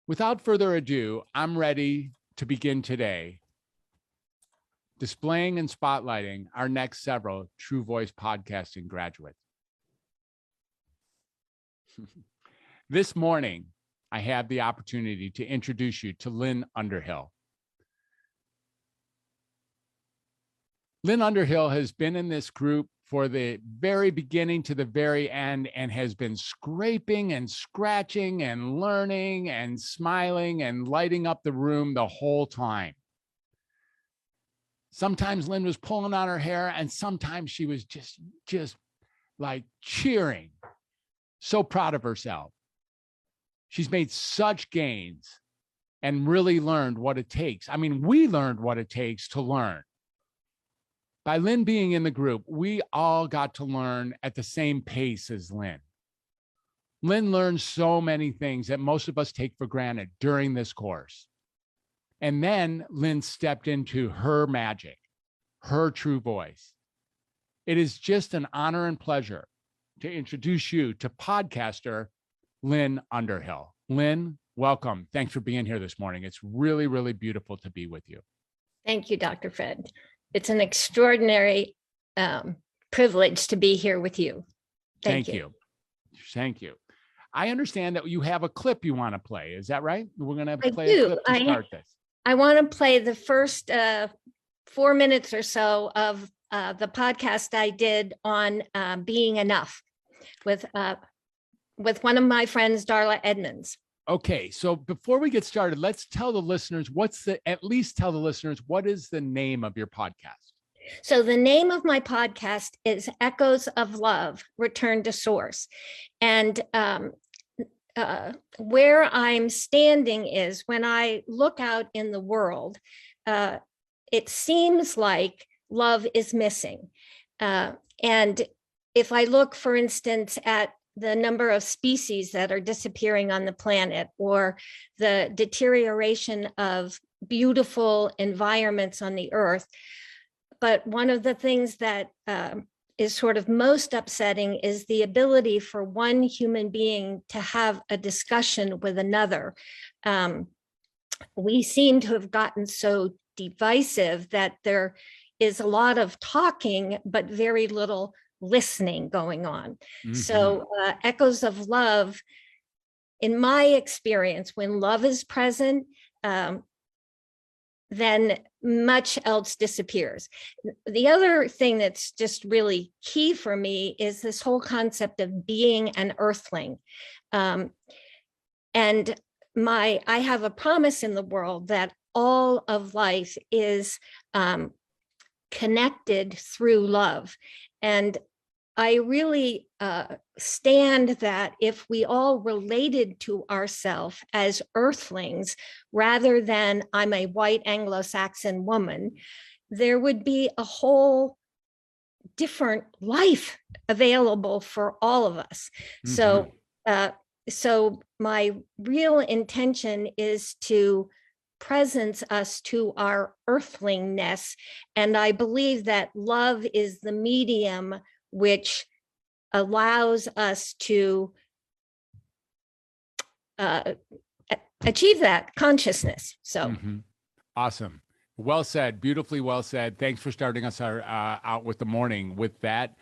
Without further ado, I'm ready to begin today, displaying and spotlighting our next several True Voice podcasting graduates. This morning, I have the opportunity to introduce you to Lynn Underhil. Lynn Underhil has been in this group for the very beginning to the very end and has been scraping and scratching and learning and smiling and lighting up the room the whole time. Sometimes Lynn was pulling on her hair and sometimes she was just like cheering, so proud of herself. She's made such gains and really learned what it takes. I mean, we learned what it takes to learn. By Lynn being in the group, we all got to learn at the same pace as Lynn. Lynn learned so many things that most of us take for granted during this course. And then Lynn stepped into her magic, her true voice. It is just an honor and pleasure to introduce you to podcaster Lynn Underhil. Lynn, welcome. Thanks for being here this morning. It's really, really beautiful to be with you. Thank you, Dr. Fred. It's an extraordinary privilege to be here with you. Thank you. Thank you. I understand that you have a clip you want to play. Is that right? We're going to play a clip to start this. I want to play the first 4 minutes or so of the podcast I did on being enough with one of my friends, Darla Edmonds. Okay, so before we get started, let's tell the listeners what is the name of your podcast? So the name of my podcast is Echoes of Love, Return to Source. And where I'm standing is when I look out in the world, it seems like love is missing. And if I look, for instance, at the number of species that are disappearing on the planet, or the deterioration of beautiful environments on the earth. But one of the things that is sort of most upsetting is the ability for one human being to have a discussion with another. We seem to have gotten so divisive that there is a lot of talking, but very little listening going on. Mm-hmm. So Echoes of Love, in my experience, when love is present, then much else disappears. The other thing that's just really key for me is this whole concept of being an earthling. And I have a promise in the world that all of life is connected through love. And I really stand that if we all related to ourselves as earthlings, rather than I'm a white Anglo-Saxon woman, there would be a whole different life available for all of us. Mm-hmm. So my real intention is to presence us to our earthlingness. And I believe that love is the medium which allows us to achieve that consciousness. So Awesome. Well said. Beautifully well said. Thanks for starting us out with the morning with that.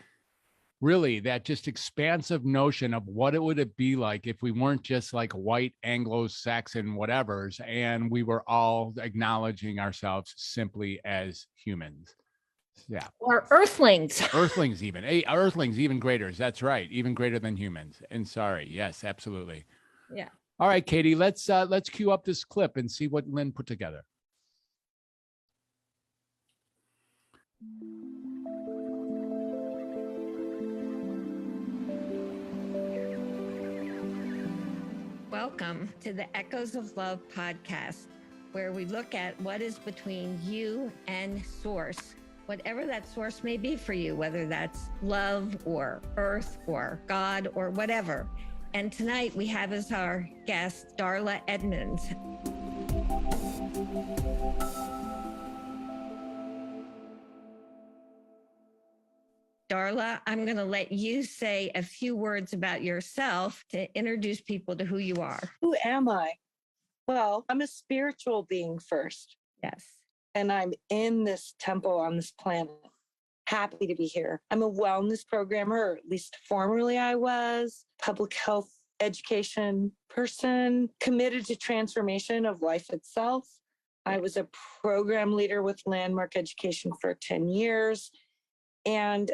Really, that just expansive notion of what it would be like if we weren't just like white Anglo-Saxon whatevers, and we were all acknowledging ourselves simply as humans. Yeah. Or earthlings. Earthlings even. Hey, earthlings even greater. That's right. Even greater than humans. And sorry. Yes, absolutely. Yeah. All right, Katie, let's cue up this clip and see what Lynn put together. Welcome to the Echoes of Love podcast, where we look at what is between you and source, whatever that source may be for you, whether that's love or earth or God or whatever. And tonight we have as our guest, Darla Edmonds. Darla, I'm going to let you say a few words about yourself to introduce people to who you are. Who am I? Well, I'm a spiritual being first. Yes. And I'm in this temple on this planet. Happy to be here. I'm a wellness programmer, or at least formerly I was, public health education person, committed to transformation of life itself. I was a program leader with Landmark Education for 10 years. And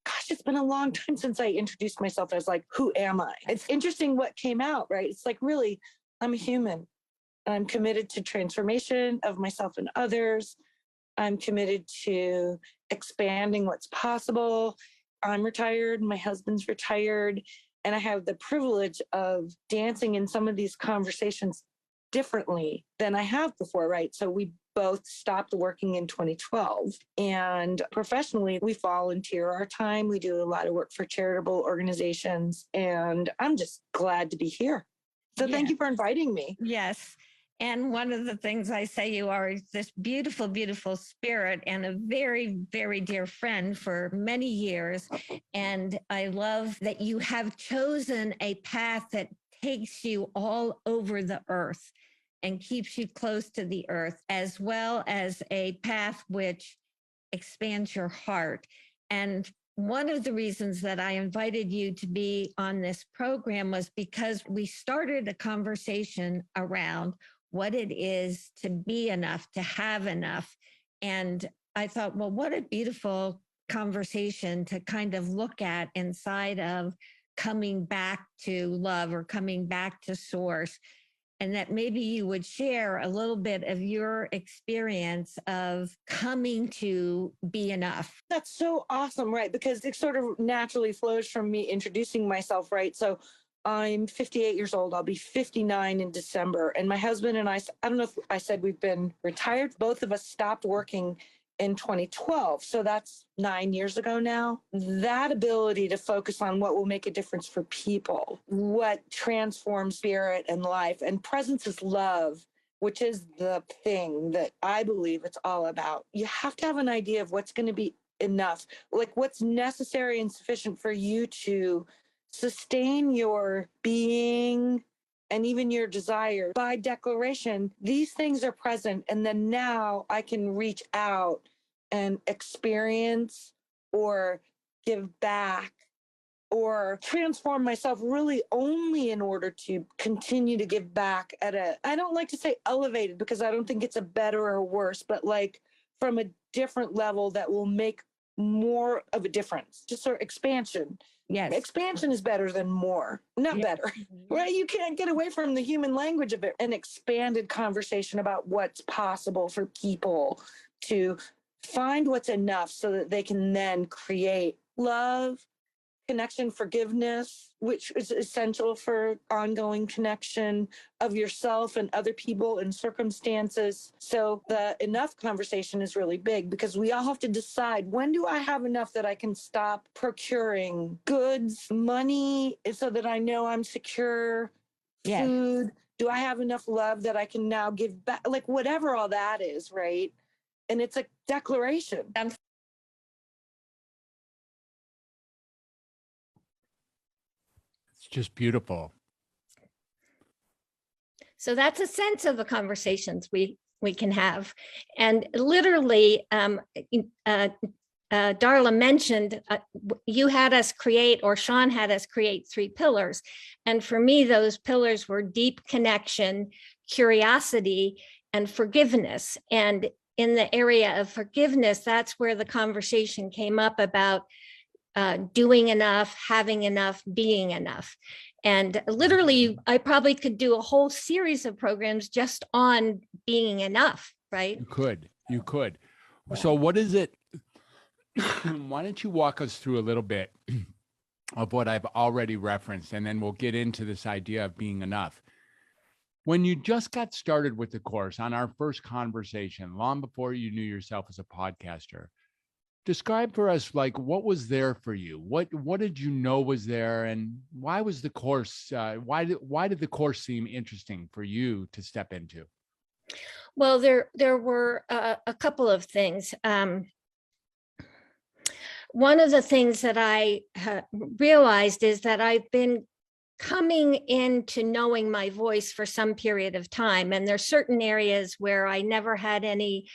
gosh, it's been a long time since I introduced myself as like, who am I? It's interesting what came out, right? It's like, really, I'm a human. I'm committed to transformation of myself and others. I'm committed to expanding what's possible. I'm retired, my husband's retired, and I have the privilege of dancing in some of these conversations differently than I have before, right? So we both stopped working in 2012. And professionally, we volunteer our time. We do a lot of work for charitable organizations. And I'm just glad to be here. So thank you for inviting me. Yes. And one of the things I say, you are this beautiful, beautiful spirit and a very, very dear friend for many years. And I love that you have chosen a path that takes you all over the earth and keeps you close to the earth, as well as a path which expands your heart. And one of the reasons that I invited you to be on this program was because we started a conversation around what it is to be enough, to have enough. And I thought, well, what a beautiful conversation to kind of look at inside of coming back to love or coming back to source. And that maybe you would share a little bit of your experience of coming to be enough. That's so awesome, right? Because it sort of naturally flows from me introducing myself, right? So I'm 58 years old. I'll be 59 in December. And my husband and I don't know if I said we've been retired. Both of us stopped working in 2012. So that's 9 years ago now. That ability to focus on what will make a difference for people, what transforms spirit and life, and presence is love, which is the thing that I believe it's all about. You have to have an idea of what's going to be enough, like what's necessary and sufficient for you to sustain your being and even your desire. By declaration, these things are present. And then now I can reach out and experience or give back or transform myself really only in order to continue to give back at I don't like to say elevated because I don't think it's a better or worse, but like from a different level that will make more of a difference. Just sort of expansion. Yes. Expansion is better than more, not better, right? You can't get away from the human language of it. An expanded conversation about what's possible for people to find what's enough so that they can then create love, connection, forgiveness, which is essential for ongoing connection of yourself and other people and circumstances. So the enough conversation is really big because we all have to decide, when do I have enough that I can stop procuring goods, money, so that I know I'm secure, food? Do I have enough love that I can now give back? Like whatever all that is, right? And it's a declaration. It's just beautiful. So that's a sense of the conversations we can have. And literally, Darla mentioned you had us create, or Sean had us create, 3 pillars. And for me, those pillars were deep connection, curiosity, and forgiveness. And in the area of forgiveness, that's where the conversation came up about doing enough, having enough, being enough. And literally, I probably could do a whole series of programs just on being enough, right? You could. So what is it? Why don't you walk us through a little bit of what I've already referenced, and then we'll get into this idea of being enough. When you just got started with the course, on our first conversation, long before you knew yourself as a podcaster, describe for us, like, what was there for you? What did you know was there, and why was the course? Why did the course seem interesting for you to step into? Well, there were a couple of things. One of the things that I realized is that I've been coming into knowing my voice for some period of time. And there's certain areas where I never had any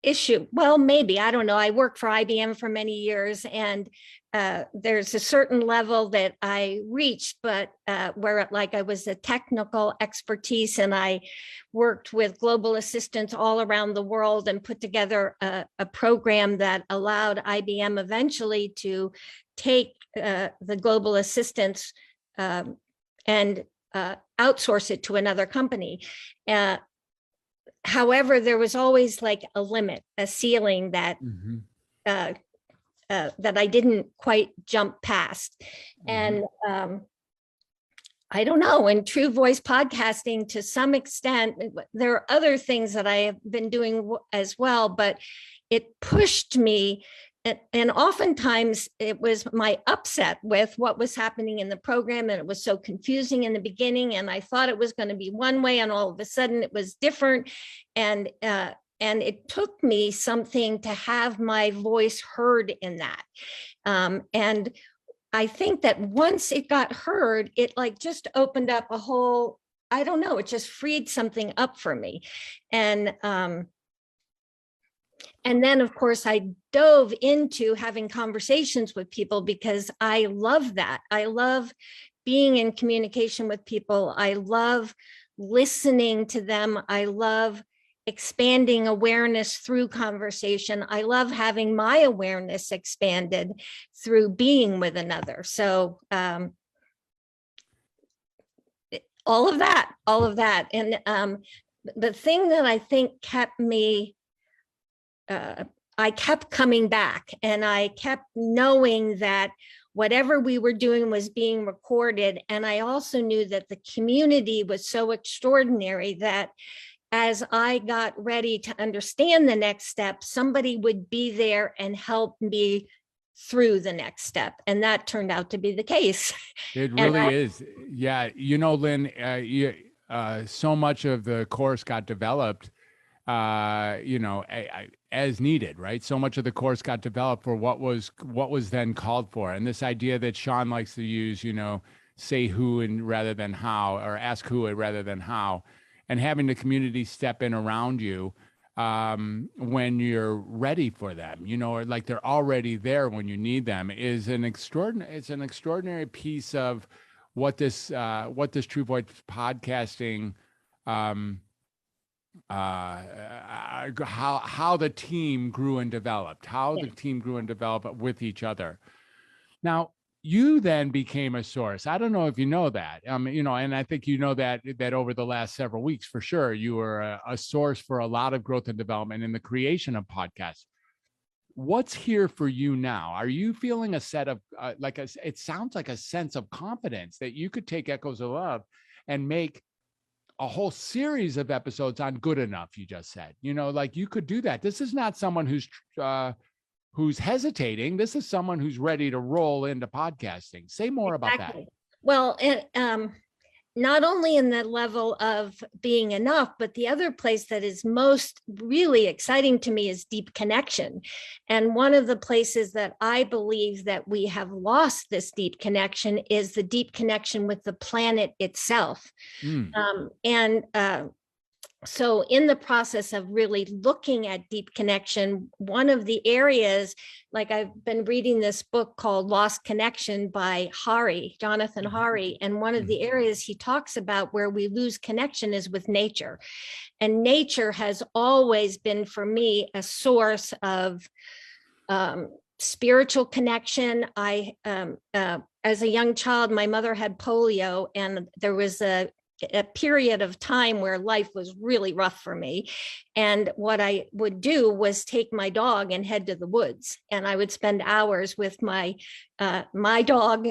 issue. Well, maybe, I don't know. I worked for IBM for many years, and there's a certain level that I reached, but where like I was a technical expertise, and I worked with global assistants all around the world and put together a program that allowed IBM eventually to take the global assistance and outsource it to another company. However, there was always like a limit, a ceiling that that I didn't quite jump past. And I don't know, in true voice podcasting, to some extent, there are other things that I have been doing as well, but it pushed me. And oftentimes it was my upset with what was happening in the program. And it was so confusing in the beginning. And I thought it was going to be one way, and all of a sudden it was different. And it took me something to have my voice heard in that. And I think that once it got heard, it like just opened up a whole, I don't know, it just freed something up for me. And then, of course, I dove into having conversations with people because I love that. I love being in communication with people. I love listening to them. I love expanding awareness through conversation. I love having my awareness expanded through being with another. So all of that. And the thing that I think kept me, I kept coming back, and I kept knowing that whatever we were doing was being recorded. And I also knew that the community was so extraordinary that as I got ready to understand the next step, somebody would be there and help me through the next step. And that turned out to be the case. It really is. Yeah. You know, Lynn, so much of the course got developed, as needed, right? So much of the course got developed for what was then called for. And this idea that Sean likes to use, say who and rather than how, or ask who rather than how, and having the community step in around you when you're ready for them, or like they're already there when you need them, is an extraordinary piece of what this True Voice podcasting, how the team grew and developed, with each other. Now, you then became a source. I don't know if you know that, and I think you know that over the last several weeks, for sure, you were a source for a lot of growth and development in the creation of podcasts. What's here for you now? Are you feeling a set of, it sounds like a sense of confidence that you could take Echoes of Love and make a whole series of episodes on Good Enough, you just said, like you could do that. This is not someone who's hesitating. This is someone who's ready to roll into podcasting. Say more about that. Well, not only in the level of being enough, but the other place that is most really exciting to me is deep connection. And one of the places that I believe that we have lost this deep connection is the deep connection with the planet itself. So in the process of really looking at deep connection, one of the areas, like I've been reading this book called Lost Connection by Jonathan Hari. And one of the areas he talks about where we lose connection is with nature. And nature has always been, for me, a source of spiritual connection. As a young child, my mother had polio, and there was a period of time where life was really rough for me. And what I would do was take my dog and head to the woods. And I would spend hours with my dog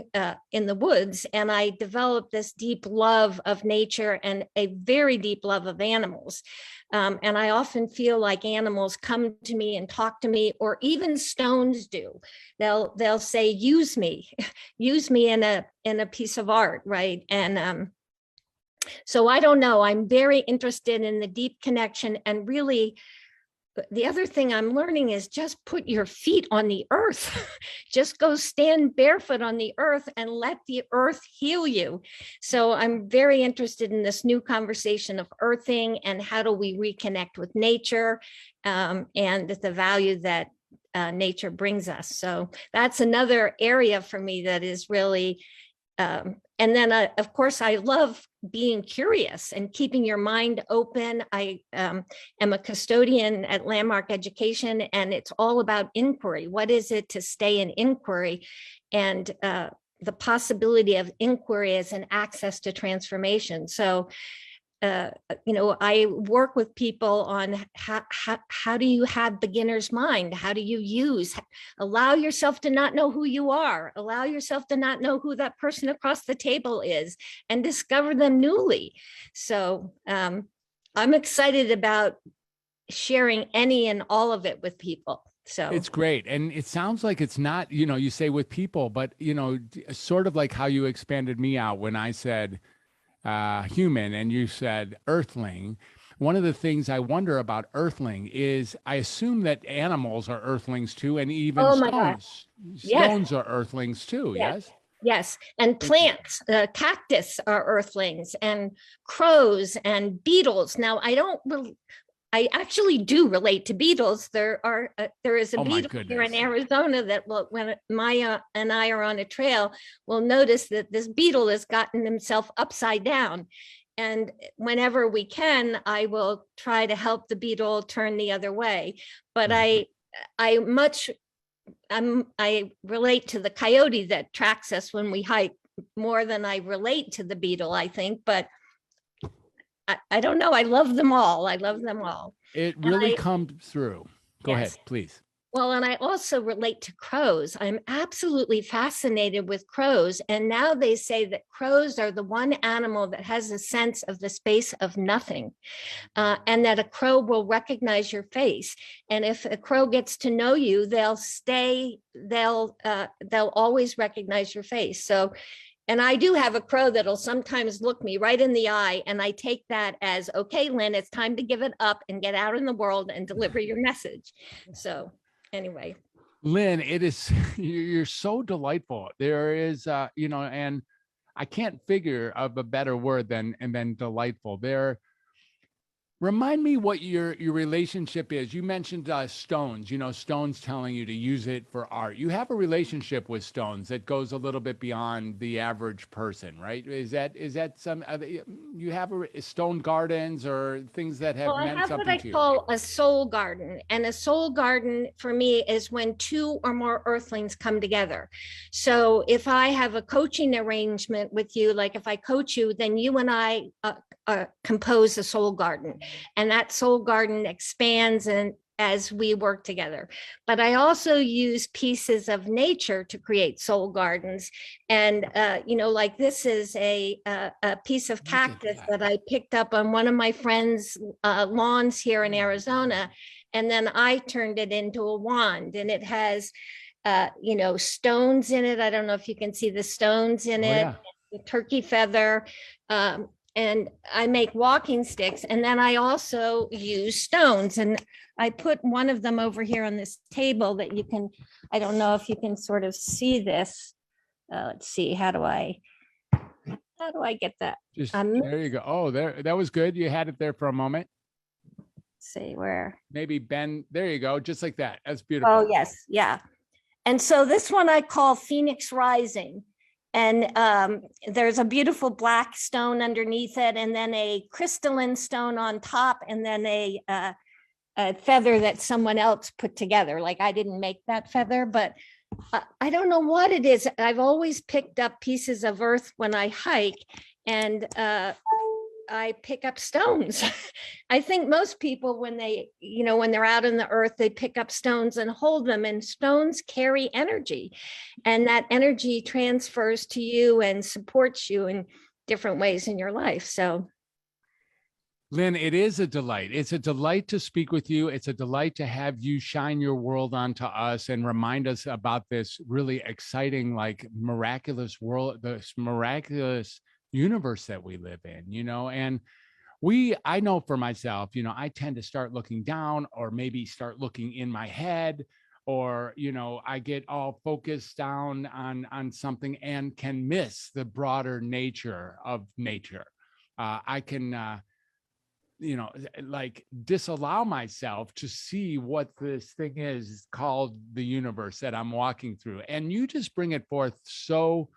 in the woods. And I developed this deep love of nature and a very deep love of animals. And I often feel like animals come to me and talk to me, or even stones do. They'll say, use me in a piece of art, right? And so I don't know, I'm very interested in the deep connection and really the other thing I'm learning is just put your feet on the earth. Just go stand barefoot on the earth and let the earth heal you. So I'm very interested in this new conversation of earthing and how do we reconnect with nature, and the value that nature brings us. So that's another area for me that is really, and then of course, I love being curious and keeping your mind open. I am a custodian at Landmark Education, and it's all about inquiry. What is it to stay in inquiry? And the possibility of inquiry as an access to transformation. So I work with people on how do you have beginner's mind? How do you allow yourself to not know who you are, allow yourself to not know who that person across the table is, and discover them newly. So I'm excited about sharing any and all of it with people. So it's great. And it sounds like it's not, you say with people, but, sort of like how you expanded me out when I said, human and you said earthling. One of the things I wonder about earthling is I assume that animals are earthlings too, and even stones. Yes. Stones are earthlings too. Yes. Yes. And plants, cactus are earthlings, and crows and beetles. Now, I actually do relate to beetles. There is a beetle here in Arizona that when Maya and I are on a trail, we'll notice that this beetle has gotten himself upside down. And whenever we can, I will try to help the beetle turn the other way. But I relate to the coyote that tracks us when we hike more than I relate to the beetle, I think. But I don't know. I love them all. It really comes through. Go ahead, please. Well, and I also relate to crows. I'm absolutely fascinated with crows. And now they say that crows are the one animal that has a sense of the space of nothing, and that a crow will recognize your face. And if a crow gets to know you, they'll always recognize your face. So, and I do have a crow that'll sometimes look me right in the eye, and I take that as, okay, Lynn, it's time to give it up and get out in the world and deliver your message. So anyway. Lynn, you're so delightful. There is, and I can't figure of a better word than delightful. Remind me what your relationship is. You mentioned stones, stones telling you to use it for art. You have a relationship with stones that goes a little bit beyond the average person, right? Is that some other, you have stone gardens or things that have meant something to you? I have what I call a soul garden. And a soul garden for me is when two or more earthlings come together. So if I have a coaching arrangement with you, like if I coach you, then you and I compose a soul garden, and that soul garden expands and as we work together. But I also use pieces of nature to create soul gardens. And, like this is a piece of cactus that I picked up on one of my friends' lawns here in Arizona. And then I turned it into a wand, and it has, stones in it. I don't know if you can see the stones in it, yeah. The turkey feather, and I make walking sticks. And then I also use stones, and I put one of them over here on this table that you can, I don't know if you can sort of see this. Let's see, how do I get that? There you go. Oh, that was good. You had it there for a moment. See where? Maybe bend. There you go. Just like that. That's beautiful. Oh, yes. Yeah. And so this one I call Phoenix Rising. And there's a beautiful black stone underneath it, and then a crystalline stone on top, and then a feather that someone else put together. Like I didn't make that feather, but I don't know what it is. I've always picked up pieces of earth when I hike, and I pick up stones. I think most people, when they're out in the earth, they pick up stones and hold them, and stones carry energy, and that energy transfers to you and supports you in different ways in your life. So, Lynn, it is a delight. It's a delight to speak with you. It's a delight to have you shine your world onto us and remind us about this really exciting, like miraculous world, this miraculous universe that we live in, and I know for myself, I tend to start looking down, or maybe start looking in my head, or, I get all focused down on something and can miss the broader nature of nature. I can, like disallow myself to see what this thing is called the universe that I'm walking through. And you just bring it forth so,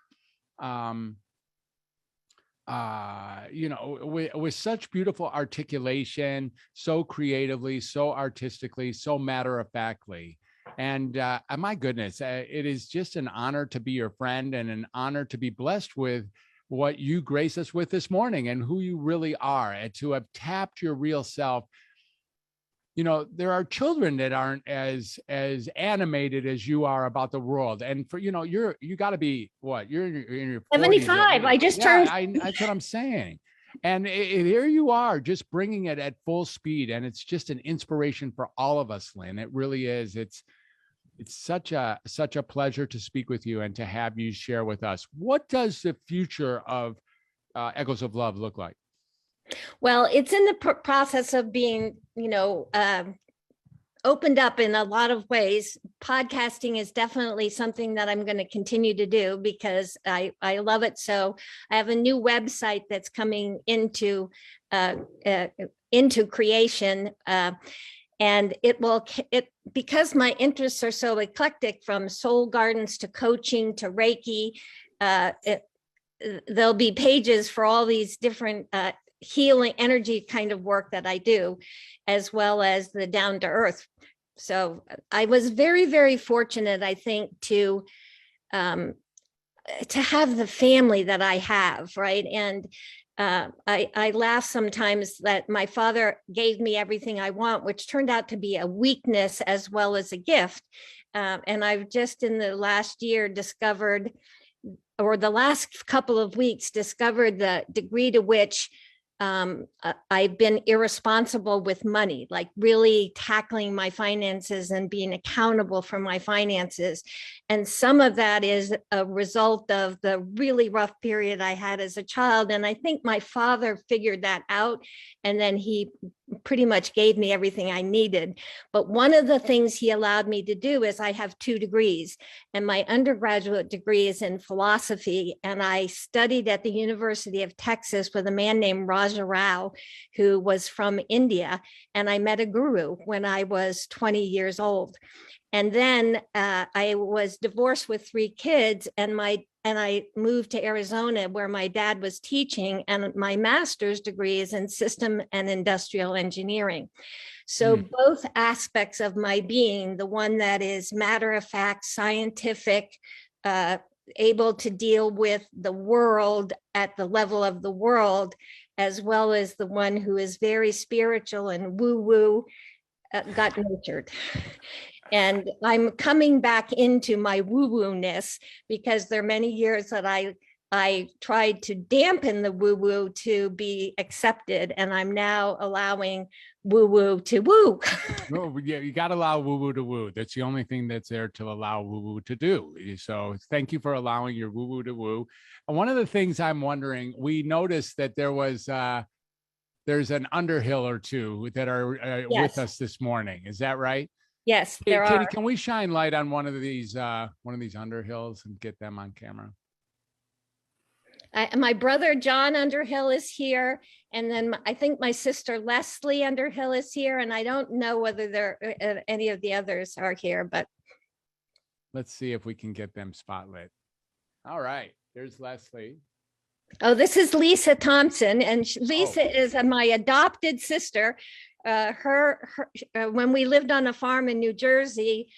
with such beautiful articulation, so creatively, so artistically, so matter-of-factly. And my goodness, it is just an honor to be your friend, and an honor to be blessed with what you grace us with this morning, and who you really are, and to have tapped your real self. There are children that aren't as animated as you are about the world. And for, you got to be what, you're in your 75. 40s. I just turned. That's what I'm saying. And here you are, just bringing it at full speed. And it's just an inspiration for all of us, Lynn. It really is. It's such a pleasure to speak with you and to have you share with us. What does the future of Echoes of Love look like? Well, it's in the process of being, opened up in a lot of ways. Podcasting is definitely something that I'm going to continue to do because I love it. So I have a new website that's coming into creation. And because my interests are so eclectic, from soul gardens to coaching to Reiki, there'll be pages for all these different healing energy kind of work that I do, as well as the down to earth. So I was very, very fortunate, I think, to have the family that I have, right? And I laugh sometimes that my father gave me everything I want, which turned out to be a weakness as well as a gift. And I've just in the last year discovered, or the last couple of weeks, discovered the degree to which I've been irresponsible with money, like really tackling my finances and being accountable for my finances. And some of that is a result of the really rough period I had as a child. And I think my father figured that out, and then he pretty much gave me everything I needed. But one of the things he allowed me to do is I have 2 degrees, and my undergraduate degree is in philosophy. And I studied at the University of Texas with a man named Raja Rao, who was from India. And I met a guru when I was 20 years old. And then I was divorced with 3 kids, and I moved to Arizona, where my dad was teaching, and my master's degree is in system and industrial engineering. So both aspects of my being, the one that is matter of fact, scientific, able to deal with the world at the level of the world, as well as the one who is very spiritual and woo-woo, got nurtured. And I'm coming back into my woo-woo-ness, because there are many years that I tried to dampen the woo-woo to be accepted, and I'm now allowing woo-woo to woo. No, yeah, you got to allow woo-woo to woo. That's the only thing that's there to allow woo-woo to do. So thank you for allowing your woo-woo to woo. And one of the things I'm wondering, we noticed that there's an Underhil or 2 that are with us this morning. Is that right? Yes, there are. Can we shine light on one of these Underhils and get them on camera? My brother John Underhill is here, and then I think my sister Leslie Underhill is here, and I don't know whether any of the others are here, but let's see if we can get them spotlit. All right, there's Leslie. Oh, this is Lisa Thompson, and Lisa is my adopted sister. When we lived on a farm in New Jersey,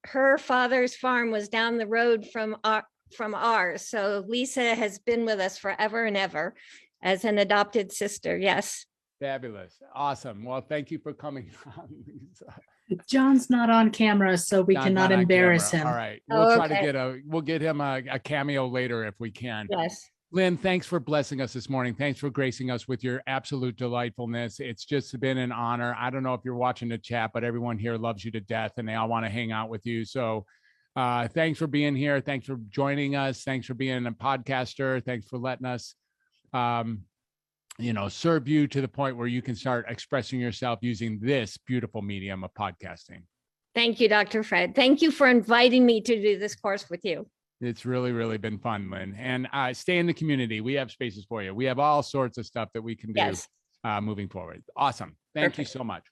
her father's farm was down the road from ours. So Lisa has been with us forever and ever as an adopted sister. Yes. Fabulous. Awesome. Well, thank you for coming on, Lisa. John's not on camera, so we cannot embarrass him. All right. We'll try to get him a cameo later if we can. Yes. Lynn, thanks for blessing us this morning. Thanks for gracing us with your absolute delightfulness. It's just been an honor. I don't know if you're watching the chat, but everyone here loves you to death, and they all want to hang out with you. So thanks for being here. Thanks for joining us. Thanks for being a podcaster. Thanks for letting us serve you to the point where you can start expressing yourself using this beautiful medium of podcasting. Thank you, Dr. Fred. Thank you for inviting me to do this course with you. It's really, really been fun, Lynn. And stay in the community. We have spaces for you. We have all sorts of stuff that we can do moving forward. Awesome. Thank you so much.